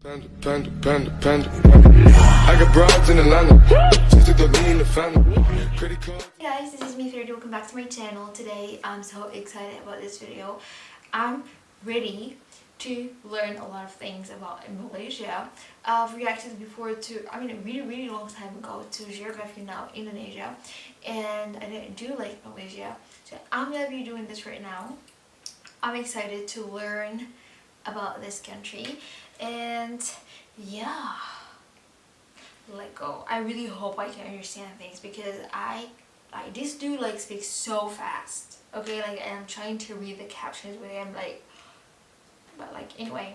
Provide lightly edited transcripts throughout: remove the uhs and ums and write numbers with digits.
I got broads in Atlanta. Just to lean the family. Hey guys, this is me Ferdy. Welcome back to my channel. Today I'm so excited about this video. I'm ready to learn a lot of things about Malaysia. I've reacted before to, a really long time ago to geography now Indonesia, and I didn't do like Malaysia, so I'm gonna be doing this right now. I'm excited to learn about this country, and yeah, let go. I really hope I can understand things because this dude like speaks so fast. Okay, like I'm trying to read the captions with him, anyway,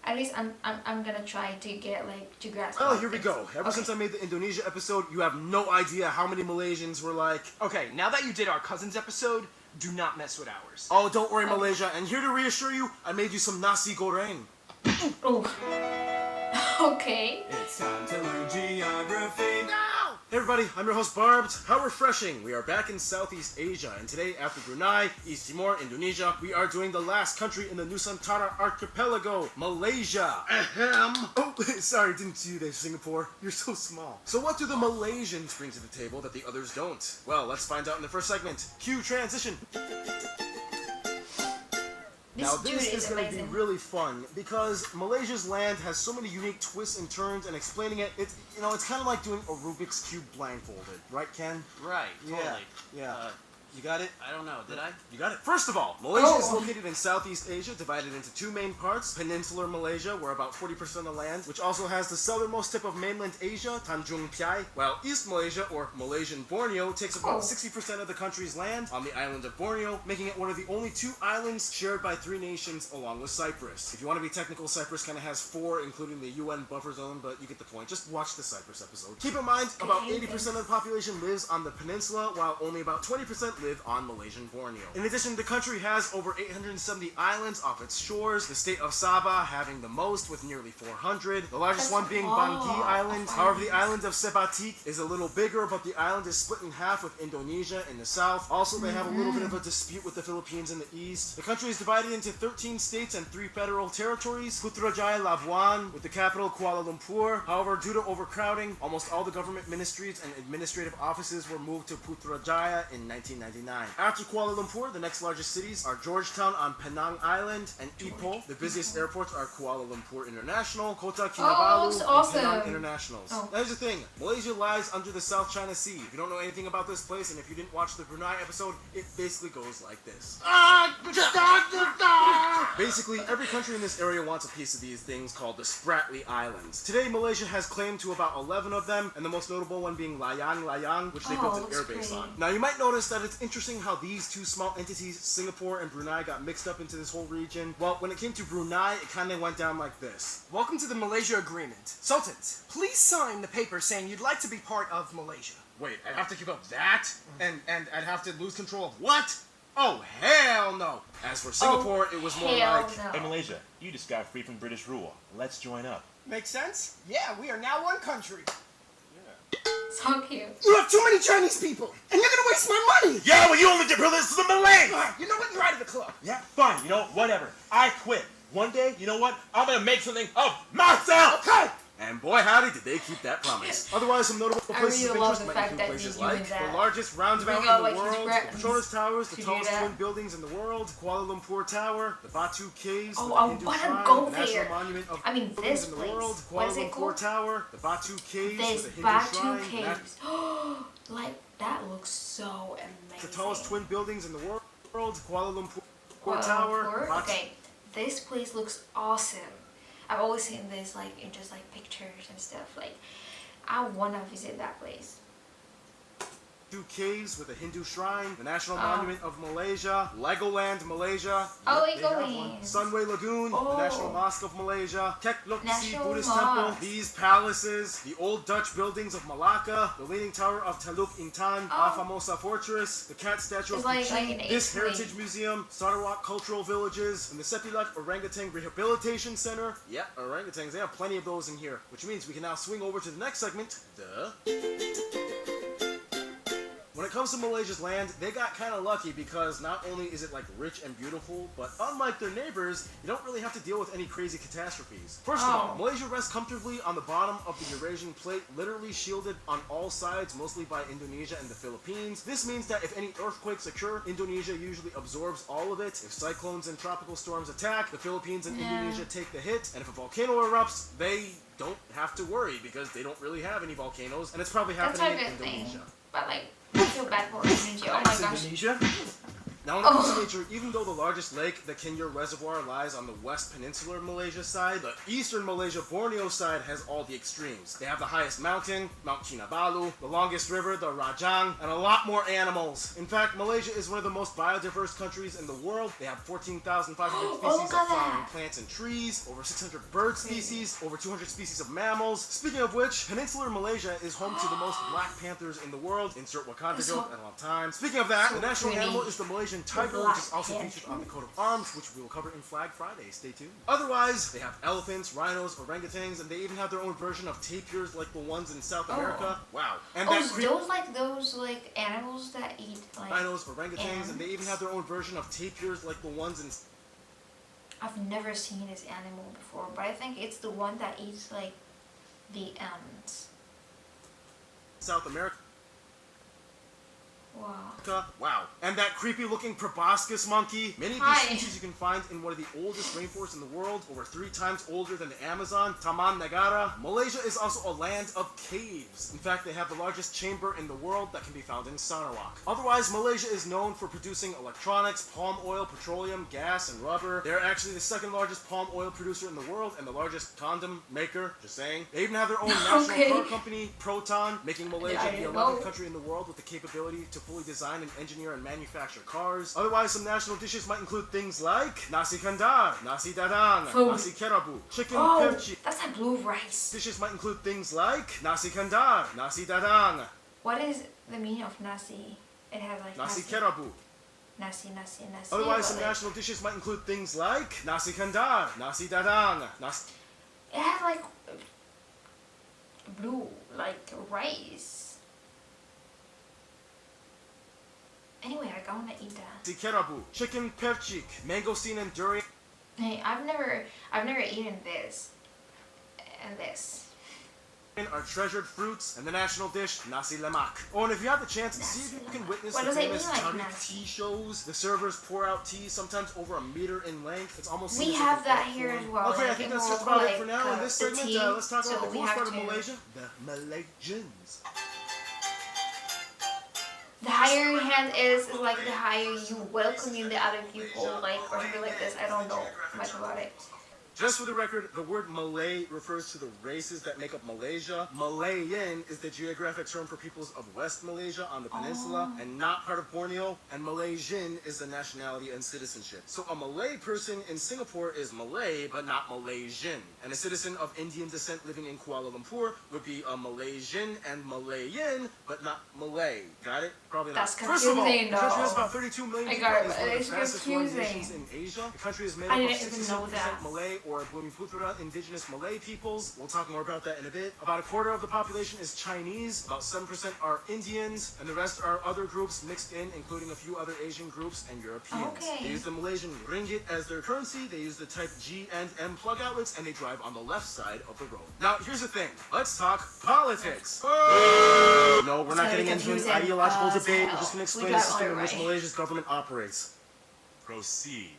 at least I'm gonna try to get to grasp. Oh, here we go. Ever since I made the Indonesia episode, you have no idea how many Malaysians were like, okay, now that you did our cousins episode, do not mess with ours. oh, don't worry, Malaysia, and here to reassure you, I made you some nasi goreng. Oh. Okay. It's time to learn geography now! Hey everybody, I'm your host Barbs. How refreshing! We are back in Southeast Asia, and today, after Brunei, East Timor, Indonesia, we are doing the last country in the Nusantara archipelago, Malaysia. Ahem. Oh, sorry, didn't see you there, Singapore. You're so small. So what do the Malaysians bring to the table that the others don't? Well, let's find out in the first segment. Cue transition. Now this is going to be really fun because Malaysia's land has so many unique twists and turns, and explaining it, it's kind of like doing a Rubik's Cube blindfolded, right, Ken? Right, totally. Yeah. You got it? I don't know, did I? You got it. First of all, Malaysia is located in Southeast Asia, divided into two main parts. Peninsular Malaysia, where about 40% of land, which also has the southernmost tip of mainland Asia, Tanjung Piai, while East Malaysia, or Malaysian Borneo, takes about 60% of the country's land on the island of Borneo, making it one of the only two islands shared by three nations along with Cyprus. If you want to be technical, Cyprus kind of has four, including the UN buffer zone, but you get the point. Just watch the Cyprus episode. Keep in mind, about 80% of the population lives on the peninsula, while only about 20% live on Malaysian Borneo. In addition, the country has over 870 islands off its shores, the state of Sabah having the most with nearly 400, the largest one being Bangi Island. However, the island of Sebatik is a little bigger, but the island is split in half with Indonesia in the south. Also, they have a little bit of a dispute with the Philippines in the east. The country is divided into 13 states and 3 federal territories, Putrajaya Labuan, with the capital Kuala Lumpur. However, due to overcrowding, almost all the government ministries and administrative offices were moved to Putrajaya in 1999. After Kuala Lumpur, the next largest cities are Georgetown on Penang Island and Ipoh. The busiest airports are Kuala Lumpur International, Kota Kinabalu, and Penang Internationals. Now here's the thing, Malaysia lies under the South China Sea. If you don't know anything about this place, and if you didn't watch the Brunei episode, it basically goes like this. Basically, every country in this area wants a piece of these things called the Spratly Islands. Today, Malaysia has claim to about 11 of them, and the most notable one being Layang, which they built an airbase on. Now, you might notice that it's interesting how these two small entities, Singapore and Brunei, got mixed up into this whole region. Well, when it came to Brunei, it kind of went down like this. Welcome to the Malaysia Agreement. Sultans, please sign the paper saying you'd like to be part of Malaysia. Wait, I'd have to give up that? And I'd have to lose control of what? Oh, hell no! As for Singapore, it was more like... Hey Malaysia, you just got free from British rule. Let's join up. Makes sense? Yeah, we are now one country. So cute. You have too many Chinese people, and you're gonna waste my money! Yeah, well you only get privileges to the Malays! You know what? You're out of the club. Yeah, fine, whatever. I quit. One day, you know what? I'm gonna make something of myself! Okay! And boy howdy did they keep that promise. Otherwise, some notable places of interest might include that places you're doing like that. the largest roundabout in the world, the Petronas Towers, the tallest twin buildings in the world, Kuala Lumpur Tower, the Batu Caves, Oh, the I Hindu wanna Shrine, go the National there. Monument of I mean, Buildings this in the place. world, What Kuala is it Lumpur called? Tower, the Batu Caves, This the Hindu Batu Shrine, Caves. Like, that looks so amazing. the tallest twin buildings in the world, Kuala Lumpur Kuala Tower, Lumpur? Batu Okay, this place looks awesome. I've always seen this in just pictures and stuff. I wanna visit that place. Caves with a Hindu shrine, the National Monument of Malaysia, Legoland Malaysia, Oh, yep, they have Legoland. one. Sunway Lagoon, the National Mosque of Malaysia, Kek Lok Si National Buddhist Mosque. Temple, these palaces, the old Dutch buildings of Malacca, the Leaning Tower of Teluk Intan, La Famosa Fortress, the cat statue It's of like Kuching, an this ape heritage museum, Sarawak cultural villages, and the Sepilak Orangutan Rehabilitation Center. Yep, orangutans, they have plenty of those in here, which means we can now swing over to the next segment, When it comes to Malaysia's land, they got kind of lucky because not only is it like rich and beautiful, but unlike their neighbors, you don't really have to deal with any crazy catastrophes. First of all, Malaysia rests comfortably on the bottom of the Eurasian plate, literally shielded on all sides, mostly by Indonesia and the Philippines. This means that if any earthquakes occur, Indonesia usually absorbs all of it. If cyclones and tropical storms attack, the Philippines and Indonesia take the hit, and if a volcano erupts, they don't have to worry because they don't really have any volcanoes, and it's probably happening in Indonesia. But like, I feel bad for Indonesia. Oh my Thanks, gosh. Indonesia. Now, when it comes to nature, even though the largest lake, the Kinyer Reservoir, lies on the west peninsular Malaysia side, the eastern Malaysia Borneo side has all the extremes. They have the highest mountain, Mount Kinabalu, the longest river, the Rajang, and a lot more animals. In fact, Malaysia is one of the most biodiverse countries in the world. They have 14,500 species of flowering plants and trees, over 600 bird species, over 200 species of mammals. Speaking of which, peninsular Malaysia is home to the most black panthers in the world. Insert Wakanda joke at all time. Speaking of that, the national animal is the Malaysian Tiger, which is also featured on the coat of arms, which we will cover in Flag Friday. Stay tuned. Otherwise, they have elephants, rhinos, orangutans, and they even have their own version of tapirs like the ones in South America. Wow. And those animals that eat like rhinos, orangutans, ants? and they even have their own version of tapirs like the ones in... I've never seen this animal before, but I think it's the one that eats like the ants. South America. Wow. Wow. And that creepy-looking proboscis monkey. Many of these species you can find in one of the oldest rainforests in the world, over 3 times older than the Amazon, Taman Negara. Malaysia is also a land of caves. In fact, they have the largest chamber in the world that can be found in Sarawak. Otherwise, Malaysia is known for producing electronics, palm oil, petroleum, gas, and rubber. They're actually the second largest palm oil producer in the world and the largest condom maker. Just saying. They even have their own national car company, Proton, making Malaysia the 11th country in the world with the capability to fully design and engineer and manufacture cars. Otherwise, some national dishes might include things like nasi kandar, nasi dadang, nasi kerabu, chicken perchi. That's like blue rice. Dishes might include things like nasi kandar, nasi dadang. What is the meaning of nasi? It has like nasi kerabu. Nasi. Otherwise, some national dishes might include things like nasi kandar, nasi dadang, nasi. It has like blue, like rice. Anyway, I wanna eat that. Kerabu, chicken perchik, mangosteen and durian. Hey, I've never eaten this. And this. Are treasured fruits, and the national dish, nasi lemak. Oh, and if you have the chance, see if you can witness the famous tarik tea shows. The servers pour out tea, sometimes over 1 meter in length. It's almost we have that here as well. Okay, I think that's just about it for now. In this segment, let's talk about the coolest part of Malaysia, the Malaysians. The higher your hand is like the higher you welcoming the other people, like, or something like this. I don't know much about it. Just for the record, the word Malay refers to the races that make up Malaysia. Malayan is the geographic term for peoples of West Malaysia on the peninsula and not part of Borneo. And Malaysian is the nationality and citizenship. So a Malay person in Singapore is Malay, but not Malaysian. And a citizen of Indian descent living in Kuala Lumpur would be a Malaysian and Malayan, but not Malay. Got it? Probably not. That's confusing, First of all, the country has though. about 32 million people. I got it, and is one of it's the fastest growing confusing. nations in Asia. The country is made I up of didn't even know 67% that. Malay or Bumiputra indigenous Malay peoples. We'll talk more about that in a bit. About 1/4 of the population is Chinese, about 7% are Indians, and the rest are other groups mixed in, including a few other Asian groups and Europeans. Okay. They use the Malaysian ringgit as their currency, they use the type G and M plug outlets, and they drive on the left side of the road. Now, here's the thing. Let's talk politics. No, we're not getting into an ideological debate. We're just going to explain the system in which Malaysia's government operates. Proceed.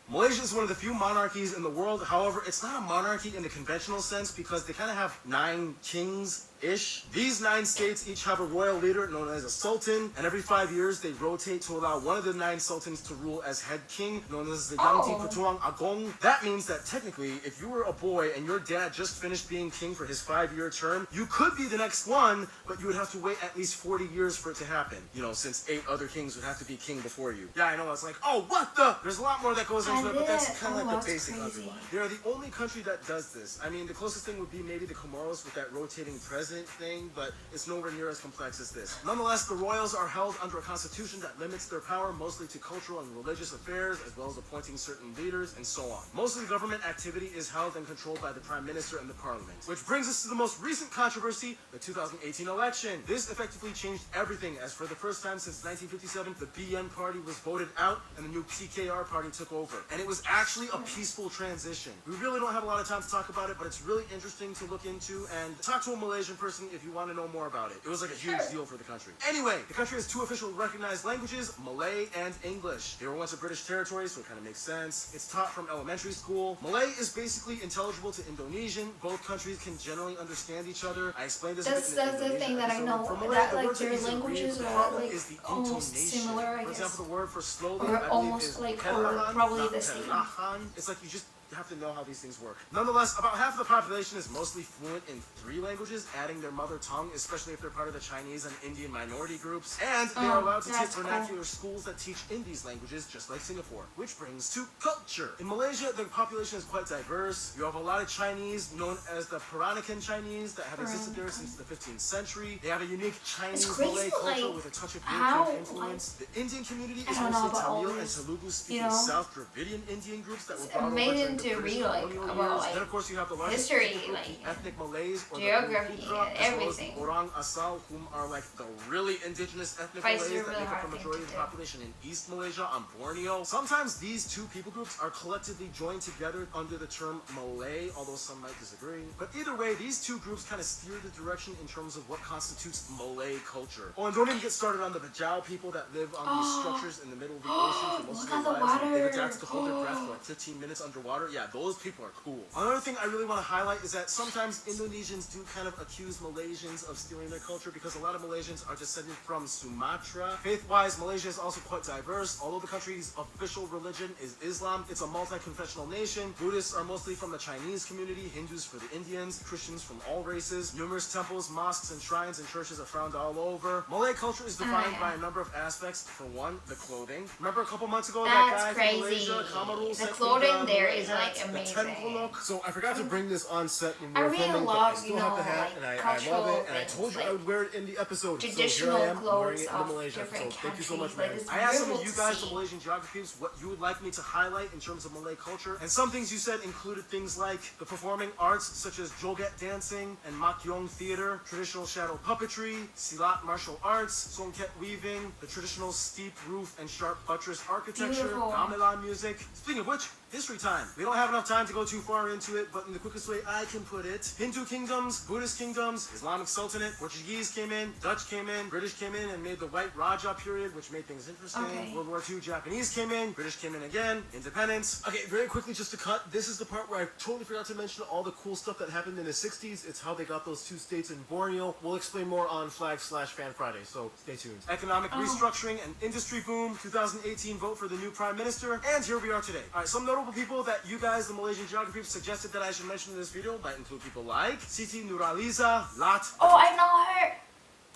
Malaysia is one of the few monarchies in the world. However, it's not a monarchy in the conventional sense because they kind of have 9 kings-ish. These 9 states each have a royal leader known as a sultan, and every 5 years they rotate to allow one of the 9 sultans to rule as head king, known as the Yang Di Pertuan Agong. That means that technically, if you were a boy and your dad just finished being king for his 5-year term, you could be the next one, but you would have to wait at least 40 years for it to happen. You know, since 8 other kings would have to be king before you. Yeah, I know, it's like, oh, what the? There's a lot more that goes on to it, but that's did. kind of Oh, like the that's basic crazy. underline. They are the only country that does this. I mean, the closest thing would be maybe the Comoros with that rotating president thing, but it's nowhere near as complex as this. Nonetheless, the royals are held under a constitution that limits their power mostly to cultural and religious affairs, as well as appointing certain leaders and so on. Most of the government activity is held and controlled by the Prime Minister and the Parliament. Which brings us to the most recent controversy, the 2018 election. This effectively changed everything, as for the first time since 1957, the BN party was voted out and the new PKR party took over. And it was actually a peaceful transition. We really don't have a lot of time to talk about it, but it's really interesting to look into and talk to a Malaysian person if you want to know more about it. It was like a huge deal for the country. Anyway, the country has two official recognized languages, Malay and English. They were once a British territory, so it kind of makes sense. It's taught from elementary school. Malay is basically intelligible to Indonesian. Both countries can generally understand each other. I explained this That's a bit in the thing that I episode. know, For Malay, that the like words that their use the languages read, the are problem like is the almost intonation. similar, I For guess. example, the word for slowly, Or I believe, almost is like, or perlahan, probably not the same. perlahan. It's like you just have to know how these things work. Nonetheless, about half of the population is mostly fluent in 3 languages, adding their mother tongue, especially if they're part of the Chinese and Indian minority groups. And they are allowed to take that's vernacular schools that teach in these languages, just like Singapore. Which brings to culture. In Malaysia, the population is quite diverse. You have a lot of Chinese, known as the Peranakan Chinese, that have existed there since the 15th century. They have a unique Chinese crazy, Malay culture like, with a touch of how, European influence. The Indian community is I don't know mostly about all Tamil and this, Telugu-speaking you know, South Dravidian Indian groups that were brought over made during the into British read, like, colonial about, years. like, Then, of course, you have the largest history, ethnic group, like, the ethnic Malays, or geography, the Bumiputera, and as well as the everything. Orang Asal, whom are like the really indigenous ethnic Vice Malays that really make up hard the thing majority to of the do. population in East Malaysia on Borneo. Sometimes these two people groups are collectively joined together under the term Malay, although some might disagree. But either way, these two groups kind of steer the direction in terms of what constitutes Malay culture. Oh, and don't even get started on the Bajau people that live on these structures in the middle of the ocean for most Look of at their the lives. And they've water. adapted to hold their breath for like 15 minutes underwater. Yeah, those people are cool. Another thing I really want to highlight is that sometimes Indonesians do kind of accuse Malaysians of stealing their culture because a lot of Malaysians are descended from Sumatra. Faith-wise, Malaysia is also quite diverse. Although the country's official religion is Islam, it's a multi-confessional nation. Buddhists are mostly from the Chinese community, Hindus for the Indians, Christians from all races. Numerous temples, mosques, and shrines and churches are found all over. Malay culture is defined by a number of aspects. For one, the clothing. Remember a couple months ago that That's guy crazy. from Malaysia, Kamarul, The sent me clothing there Malay is, hat, like, the amazing. Tenkolok. So I forgot to bring this on set when we I were really filming, but I love, still you have know, the hat, like, and I cultural love it, and I things, told you like, I would wear it in the episode. traditional so here I am wearing clothes it in the of Malaysian different episode. Thank you so much, countries. Like, man. it's I asked some of beautiful you to guys, see. the Malaysian geographies, what you would like me to highlight in terms of Malay culture, and some things you said included things like the performing arts such as joget dancing and makyong theater, traditional shadow puppetry, silat martial arts, songket weaving, the traditional steep roof and sharp buttress architecture, Beautiful. gamelan music. Speaking of which, history time. We don't have enough time to go too far into it, but in the quickest way I can put it, Hindu kingdoms, Buddhist kingdoms, Islamic Sultanate, Portuguese came in, Dutch came in, British came in and made the White Raja period, which made things interesting. Okay. World War II, Japanese came in, British came in again, independence. Okay, very quickly just to cut, this is the part where I totally forgot to mention all the cool stuff that happened in the 60s. It's how they got those 2 states in Borneo. We'll explain more on Flag/Fan Friday, so stay tuned. Economic restructuring and industry boom, 2018 vote for the new Prime Minister, and here we are today. Alright, some notable people that you guys, the Malaysian geography, suggested that I should mention in this video might include people like Siti Nurhaliza, Lat, Oh, I know her.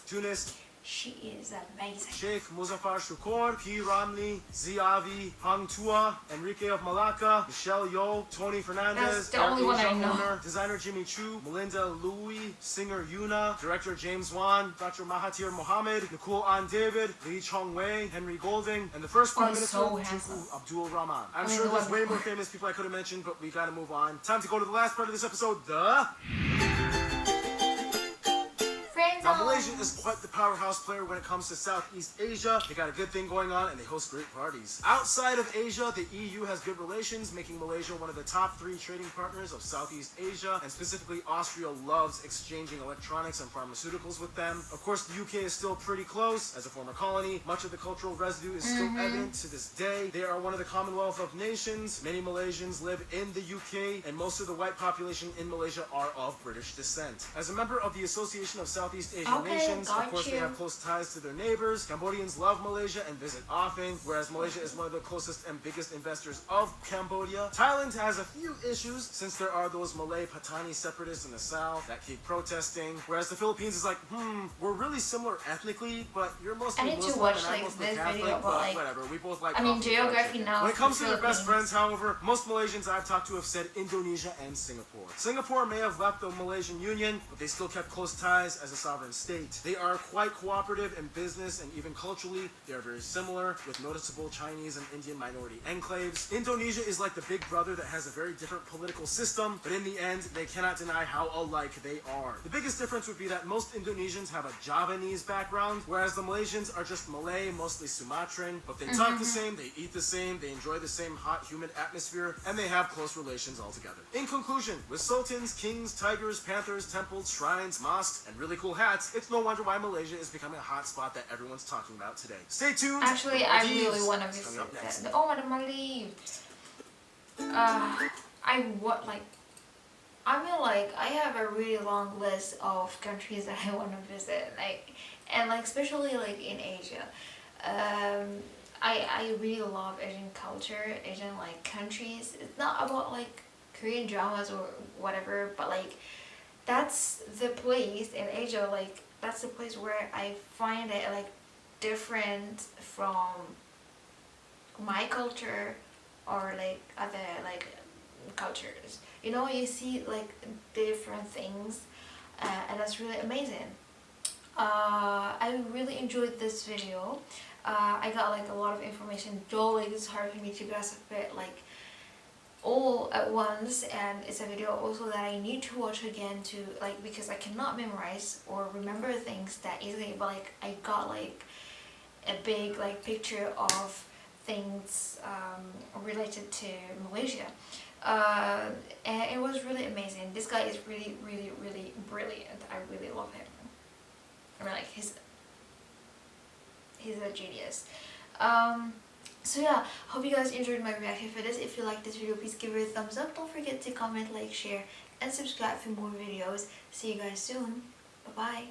Tunis, She is amazing. Sheikh Muzaffar Shukor, P. Ramli, Ziavi, Hang Tua, Enrique of Malacca, Michelle Yeoh, Tony Fernandez, That's the only one I know. owner, designer Jimmy Choo, Melinda Louie, singer Yuna, director James Wan, Dr. Mahathir Mohamad, Nicole Ann David, Lee Chong Wei, Henry Golding, and the first Prime he's Minister, so handsome. Tunku Abdul Rahman. I'm I mean, sure the there's one way more before. famous people I could have mentioned, but we gotta move on. Time to go to the last part of this episode, the... Friends Now, on. Malaysia is quite the powerhouse player when it comes to Southeast Asia. They got a good thing going on and they host great parties. Outside of Asia, the EU has good relations, making Malaysia one of the top 3 trading partners of Southeast Asia, and specifically Austria loves exchanging electronics and pharmaceuticals with them. Of course, the UK is still pretty close. As a former colony, much of the cultural residue is still evident to this day. They are one of the Commonwealth of Nations. Many Malaysians live in the UK, and most of the white population in Malaysia are of British descent. As a member of the Association of Southeast Asian Okay, nations. Of got course, they you. have close ties to their neighbors. Cambodians love Malaysia and visit often, whereas Malaysia is one of the closest and biggest investors of Cambodia. Thailand has a few issues since there are those Malay Patani separatists in the south that keep protesting, whereas the Philippines is like, we're really similar ethnically, but you're mostly I need to Muslim watch, and I'm like, mostly this Catholic, video about, but like, whatever. We both like I mean, coffee and fried geography chicken. now When it comes for to their best Philippines. friends, however, most Malaysians I've talked to have said Indonesia and Singapore. Singapore may have left the Malaysian Union, but they still kept close ties as a sovereign state. They are quite cooperative in business and even culturally, they are very similar, with noticeable Chinese and Indian minority enclaves. Indonesia is like the big brother that has a very different political system, but in the end, they cannot deny how alike they are. The biggest difference would be that most Indonesians have a Javanese background, whereas the Malaysians are just Malay, mostly Sumatran, but they talk the same, they eat the same, they enjoy the same hot, humid atmosphere, and they have close relations altogether. In conclusion, with sultans, kings, tigers, panthers, temples, shrines, mosques, and really cool hats, it's no wonder why Malaysia is becoming a hot spot that everyone's talking about today. Stay tuned. Actually, for I Maldives really want to is coming visit up next. that. Oh, the Maldives. I have a really long list of countries that I want to visit, especially like in Asia. I really love Asian culture, Asian countries. It's not about Korean dramas or whatever, but that's the place in Asia. That's the place where I find it different from my culture or other cultures. You see different things, and that's really amazing. I really enjoyed this video. I got a lot of information, though it's hard for me to grasp it all at once, and it's a video also that I need to watch again to because I cannot memorize or remember things that easily, but I got a big picture of things related to Malaysia, and it was really amazing. This guy is really brilliant. I really love him. I mean he's a genius. So yeah, hope you guys enjoyed my reaction for this. If you like this video, please give it a thumbs up. Don't forget to comment, share, and subscribe for more videos. See you guys soon. Bye bye.